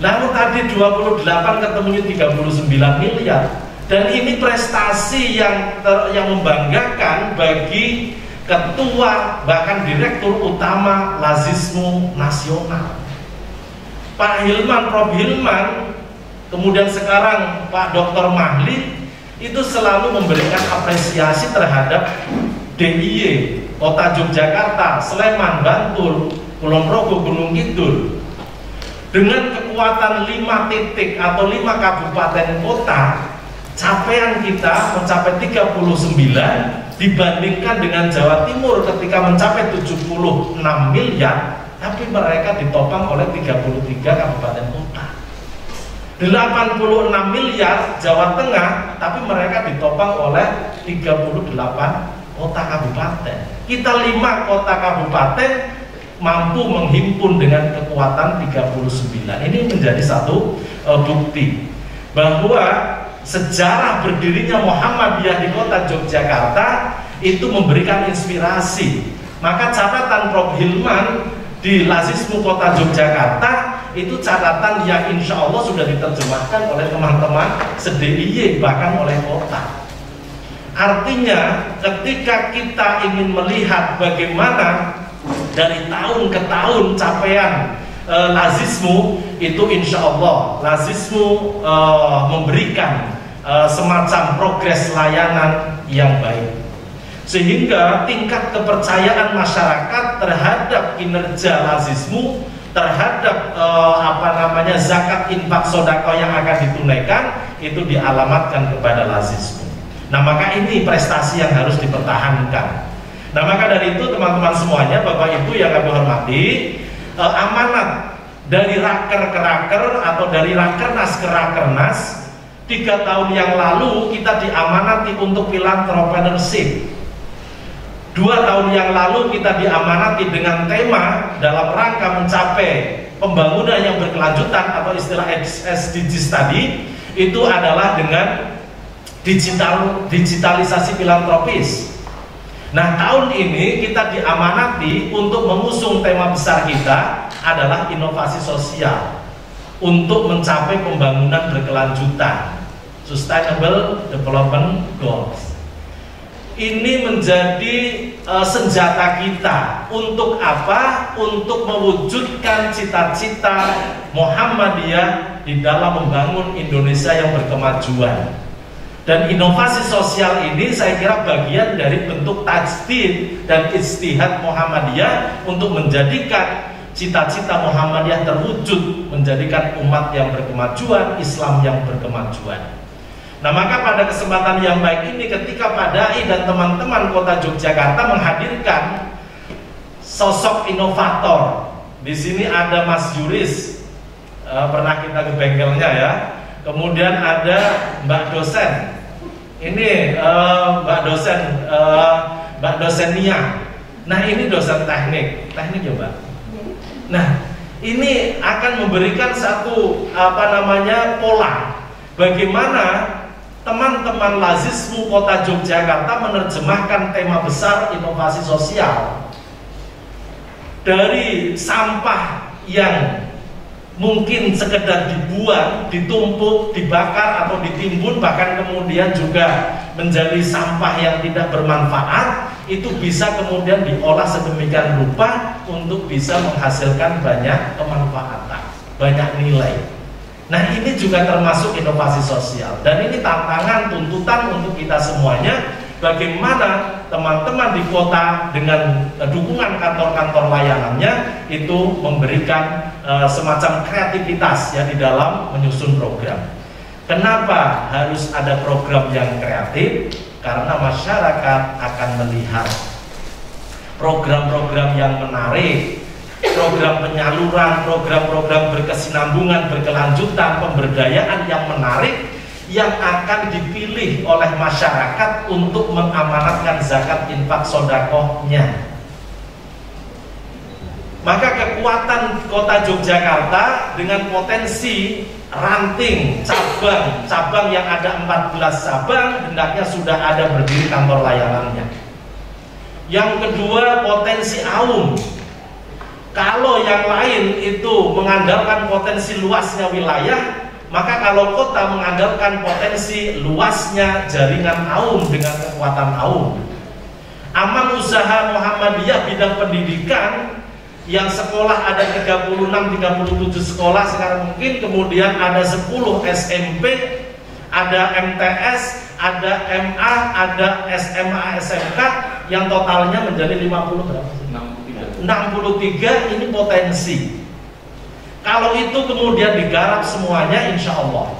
Lalu tadi 28 ketemunya 39 miliar. Dan ini prestasi yang membanggakan bagi ketua bahkan direktur utama Lazisme Nasional Pak Hilman, Prof Hilman, kemudian sekarang Pak Dr. Mahli itu selalu memberikan apresiasi terhadap DIY Kota Yogyakarta, Sleman, Bantul, Kulon Progo, Gunung Kidul. Dengan kekuatan 5 titik atau 5 kabupaten kota, capaian kita mencapai 39 dibandingkan dengan Jawa Timur ketika mencapai 76 miliar, tapi mereka ditopang oleh 33 kabupaten kota. 86 miliar Jawa Tengah, tapi mereka ditopang oleh 38 kota kabupaten. Kita 5 kota kabupaten mampu menghimpun dengan kekuatan 39. Ini menjadi satu bukti bahwa sejarah berdirinya Muhammadiyah di kota Yogyakarta itu memberikan inspirasi. Maka catatan Prof Hilman di Lazisme Kota Yogyakarta itu catatan yang insya Allah sudah diterjemahkan oleh teman-teman se-DIY bahkan oleh kota. Artinya ketika kita ingin melihat bagaimana dari tahun ke tahun capaian Lazisme itu insya Allah Lazisme memberikan semacam progres layanan yang baik, sehingga tingkat kepercayaan masyarakat terhadap kinerja Lazisme, terhadap zakat infak sodako yang akan ditunaikan itu dialamatkan kepada Lazisme. Nah, maka ini prestasi yang harus dipertahankan. Nah, maka dari itu teman-teman semuanya, Bapak Ibu yang kami hormati, amanat dari raker ke raker atau dari rakernas ke rakernas 3 tahun yang lalu kita diamanati untuk philanthropreneurship. 2 tahun yang lalu kita diamanati dengan tema dalam rangka mencapai pembangunan yang berkelanjutan atau istilah SDGs tadi, itu adalah dengan digitalisasi filantropis. Nah, tahun ini kita diamanati untuk mengusung tema besar kita adalah inovasi sosial untuk mencapai pembangunan berkelanjutan, Sustainable Development Goals. Ini menjadi senjata kita untuk apa? Untuk mewujudkan cita-cita Muhammadiyah di dalam membangun Indonesia yang berkemajuan. Dan inovasi sosial ini saya kira bagian dari bentuk tajdid dan ijtihad Muhammadiyah untuk menjadikan cita-cita Muhammadiyah terwujud, menjadikan umat yang berkemajuan, Islam yang berkemajuan. Nah, maka pada kesempatan yang baik ini, ketika Pak Dai dan teman-teman Kota Yogyakarta menghadirkan sosok inovator, di sini ada Mas Yuris, pernah kita ke bengkelnya ya. Kemudian ada Mbak dosen, ini Mbak dosen Nia. Nah, ini dosen teknik ya Mbak. Nah, ini akan memberikan satu pola bagaimana teman-teman Lazismu Kota Yogyakarta menerjemahkan tema besar inovasi sosial dari sampah yang mungkin sekedar dibuang, ditumpuk, dibakar atau ditimbun, bahkan kemudian juga menjadi sampah yang tidak bermanfaat, itu bisa kemudian diolah sedemikian rupa untuk bisa menghasilkan banyak kemanfaatan, banyak nilai. Nah, ini juga termasuk inovasi sosial, dan ini tantangan, tuntutan untuk kita semuanya. Bagaimana teman-teman di kota dengan dukungan kantor-kantor layanannya itu memberikan semacam kreativitas ya di dalam menyusun program. Kenapa harus ada program yang kreatif? Karena masyarakat akan melihat program-program yang menarik, program penyaluran, program-program berkesinambungan, berkelanjutan, pemberdayaan yang menarik, yang akan dipilih oleh masyarakat untuk mengamanatkan zakat infak sodakohnya. Maka kekuatan Kota Yogyakarta dengan potensi ranting cabang yang ada 14 cabang, hendaknya sudah ada berdiri kantor layanannya. Yang kedua, potensi AUM. Kalau yang lain itu mengandalkan potensi luasnya wilayah, maka kalau kota mengandalkan potensi luasnya jaringan AUM dengan kekuatan AUM. Aman Usaha Muhammadiyah bidang pendidikan yang sekolah ada 36-37 sekolah sekarang mungkin, kemudian ada 10 SMP, ada MTS, ada MA, ada SMA, SMK, yang totalnya menjadi 50 berapa? 63. Ini potensi. Kalau itu kemudian digarap semuanya, insya Allah.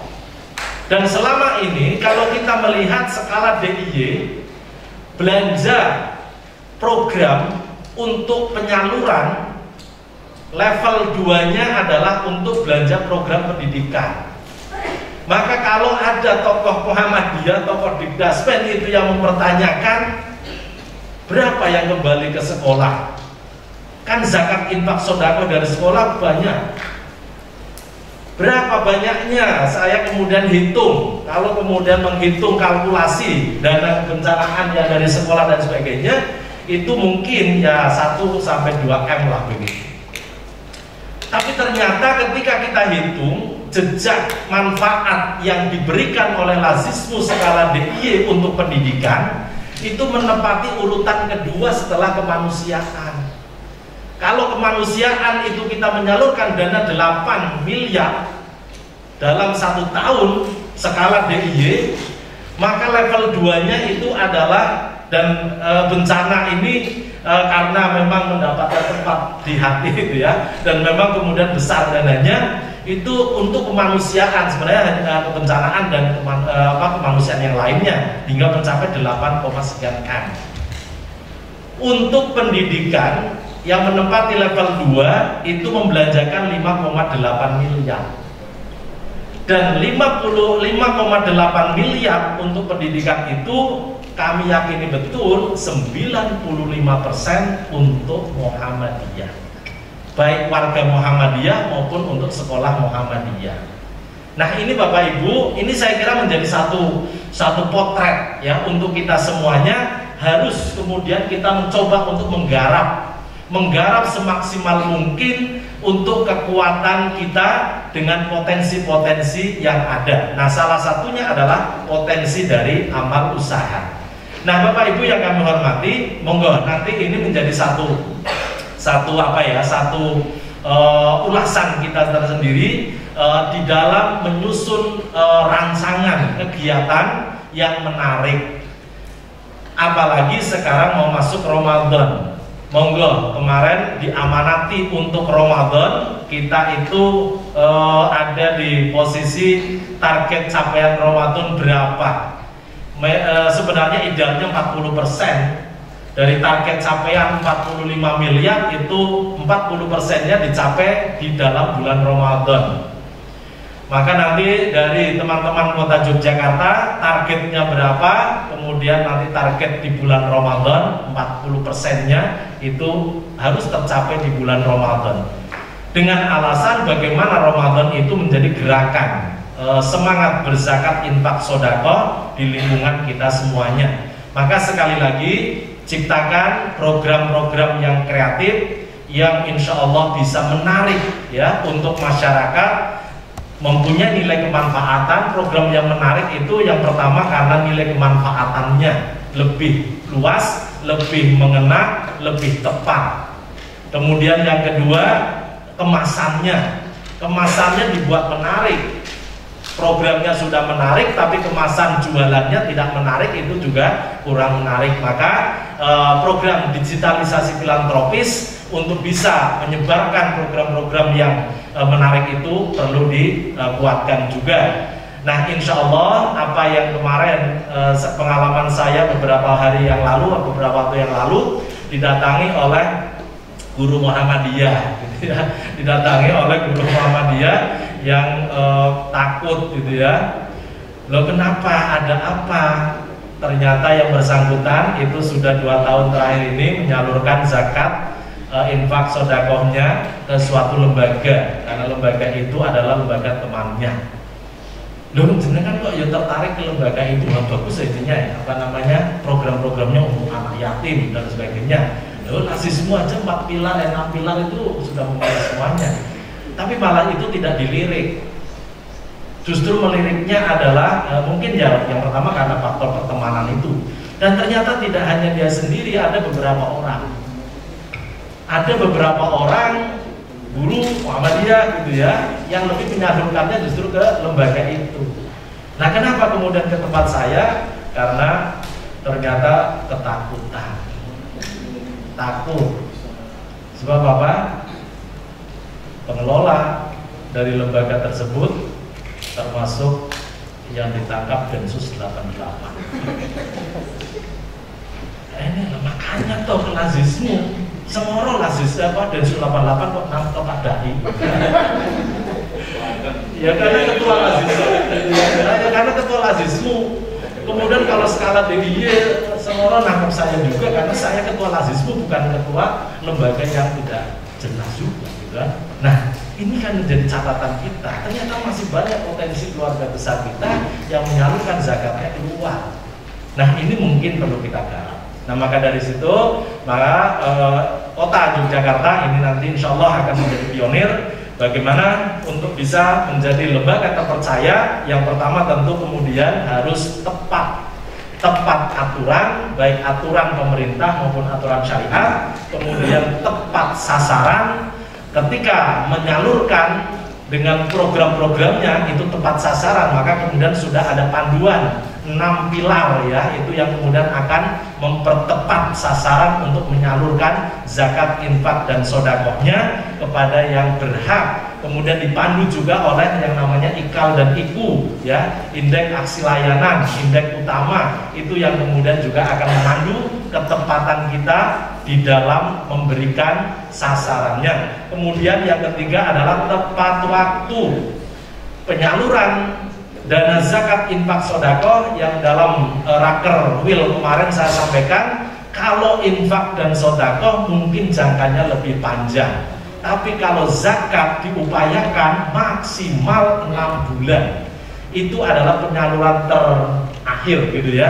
Dan selama ini kalau kita melihat skala DIY, belanja program untuk penyaluran level 2-nya adalah untuk belanja program pendidikan. Maka kalau ada tokoh Muhammadiyah, tokoh Dikdaspen itu yang mempertanyakan berapa yang kembali ke sekolah, kan zakat infak sodako dari sekolah banyak. Berapa banyaknya? Saya kemudian hitung. Kalau kemudian menghitung kalkulasi dana kebencanaan yang dari sekolah dan sebagainya, itu mungkin ya 1-2 M lah begitu. Tapi ternyata ketika kita hitung jejak manfaat yang diberikan oleh Lazismu skala DIY untuk pendidikan, itu menempati urutan kedua setelah kemanusiaan. Kalau kemanusiaan itu kita menyalurkan dana 8 miliar dalam 1 tahun skala DIY, maka level 2-nya itu adalah, dan bencana ini karena memang mendapatkan tempat di hati itu ya, dan memang kemudian besar dananya itu untuk kemanusiaan, sebenarnya kebencanaan dan kemanusiaan yang lainnya hingga mencapai 8, sekian M. Untuk pendidikan yang menempati level 2 itu membelanjakan 5,8 miliar. Dan 55,8 miliar untuk pendidikan itu kami yakini betul 95% untuk Muhammadiyah, baik warga Muhammadiyah maupun untuk sekolah Muhammadiyah. Nah ini Bapak Ibu, ini saya kira menjadi satu potret ya untuk kita semuanya. Harus kemudian kita mencoba untuk menggarap semaksimal mungkin untuk kekuatan kita dengan potensi-potensi yang ada. Nah salah satunya adalah potensi dari amal usaha. Nah Bapak Ibu yang kami hormati, monggo nanti ini menjadi satu ulasan kita tersendiri di dalam menyusun rancangan kegiatan yang menarik. Apalagi sekarang mau masuk Ramadan. Monggo, kemarin diamanati untuk Ramadan, kita itu ada di posisi target capaian Ramadan berapa? Sebenarnya idealnya 40%. Dari target capaian 45 miliar itu 40%-nya dicapai di dalam bulan Ramadan. Maka nanti dari teman-teman Kota Yogyakarta targetnya berapa, kemudian nanti target di bulan Ramadan 40%-nya itu harus tercapai di bulan Ramadan. Dengan alasan bagaimana Ramadan itu menjadi gerakan semangat berzakat, infak, sedekah di lingkungan kita semuanya. Maka sekali lagi ciptakan program-program yang kreatif yang insya Allah bisa menarik ya untuk masyarakat, mempunyai nilai kemanfaatan. Program yang menarik itu yang pertama karena nilai kemanfaatannya lebih luas, lebih mengena, lebih tepat. Kemudian yang kedua, kemasannya dibuat menarik. Programnya sudah menarik tapi kemasan jualannya tidak menarik, itu juga kurang menarik. Maka program digitalisasi filantropis untuk bisa menyebarkan program-program yang menarik itu perlu dikuatkan juga. Nah insya Allah apa yang kemarin pengalaman saya beberapa hari yang lalu, beberapa waktu yang lalu didatangi oleh guru Muhammadiyah gitu ya, didatangi oleh guru Muhammadiyah yang takut gitu ya. Loh kenapa, ada apa? Ternyata yang bersangkutan itu sudah 2 tahun terakhir ini menyalurkan zakat infak sedekahnya ke suatu lembaga, karena lembaga itu adalah lembaga temannya. Loh jenengan kok ya tertarik ke lembaga itu? Bagus intinya ya, program-programnya untuk anak yatim dan sebagainya. Loh rasisme aja 4 pilar, 6 pilar itu sudah memulai semuanya. Tapi malah itu tidak dilirik. Justru meliriknya adalah mungkin ya yang pertama karena faktor pertemanan itu. Dan ternyata tidak hanya dia sendiri, ada beberapa orang. Ada beberapa orang guru Muhammadiyah gitu ya yang lebih menyalurkannya justru ke lembaga itu. Nah kenapa kemudian ke tempat saya? Karena ternyata ketakutan, takut. Sebab apa? Pengelola dari lembaga tersebut termasuk yang ditangkap Densus 88. Ini makanya toh lazismu semoro lazis apa Densus 88 kok nangkep dai. Ya karena ketua lazismu, karena ketua lazismu. Kemudian kalau skala DIY semoro nangkep saya juga karena saya ketua lazismu, bukan ketua lembaga yang tidak jelas juga gitu kan. Nah ini kan menjadi catatan kita, ternyata masih banyak potensi keluarga besar kita yang menyalurkan zakatnya keluar. Nah ini mungkin perlu kita garap. Nah maka dari situ maka Kota Yogyakarta ini nanti insya Allah akan menjadi pionir bagaimana untuk bisa menjadi lembaga terpercaya. Yang pertama tentu kemudian harus tepat aturan, baik aturan pemerintah maupun aturan syariat, kemudian tepat sasaran. Ketika menyalurkan dengan program-programnya itu tepat sasaran, maka kemudian sudah ada panduan 6 pilar ya, itu yang kemudian akan mempertepat sasaran untuk menyalurkan zakat, infak dan sedekahnya kepada yang berhak. Kemudian dipandu juga oleh yang namanya IKAL dan IKU ya, indeks aksi layanan, indeks utama, itu yang kemudian juga akan memandu ketepatan kita di dalam memberikan sasarannya. Kemudian yang ketiga adalah tepat waktu. penyaluran dana zakat infak sodakoh yang dalam raker will kemarin saya sampaikan, kalau infak dan sodakoh mungkin jangkanya lebih panjang, tapi kalau zakat diupayakan maksimal 6 bulan. Itu adalah penyaluran terakhir gitu ya,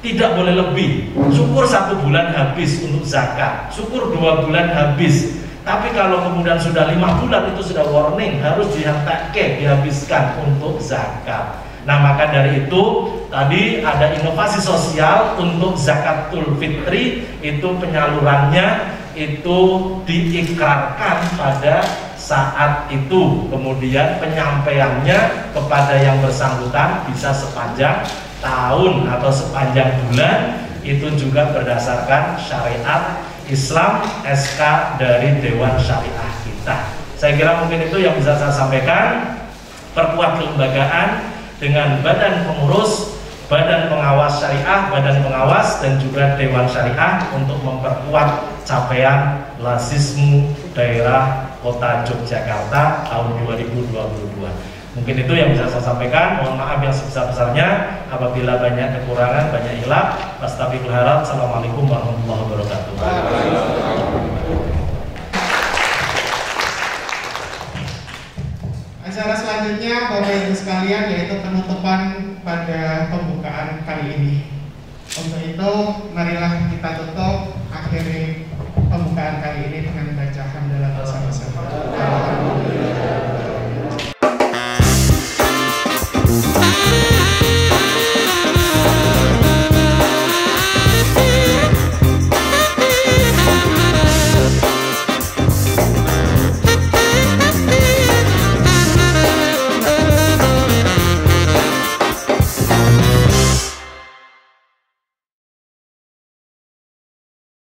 tidak boleh lebih. Syukur 1 bulan habis untuk zakat, syukur 2 bulan habis. Tapi kalau kemudian sudah 5 bulan itu sudah warning, harus dihabiskan untuk zakat. Nah maka dari itu tadi ada inovasi sosial untuk zakatul fitri, itu penyalurannya itu diikrarkan pada saat itu, kemudian penyampaiannya kepada yang bersangkutan bisa sepanjang tahun atau sepanjang bulan, itu juga berdasarkan syariat Islam, SK dari Dewan Syariah kita. Saya kira mungkin itu yang bisa saya sampaikan. Perkuat kelembagaan dengan badan pengurus, badan pengawas syariah, badan pengawas dan juga Dewan Syariah untuk memperkuat capaian Lazismu daerah Kota Yogyakarta tahun 2022. Mungkin itu yang bisa saya sampaikan. Mohon maaf yang sebesar-besarnya apabila banyak kekurangan, banyak hilaf. Astagfirul harap. Assalamualaikum warahmatullahi wabarakatuh. Acara selanjutnya Bapak Ibu sekalian yaitu penutupan pada pembukaan kali ini. Untuk itu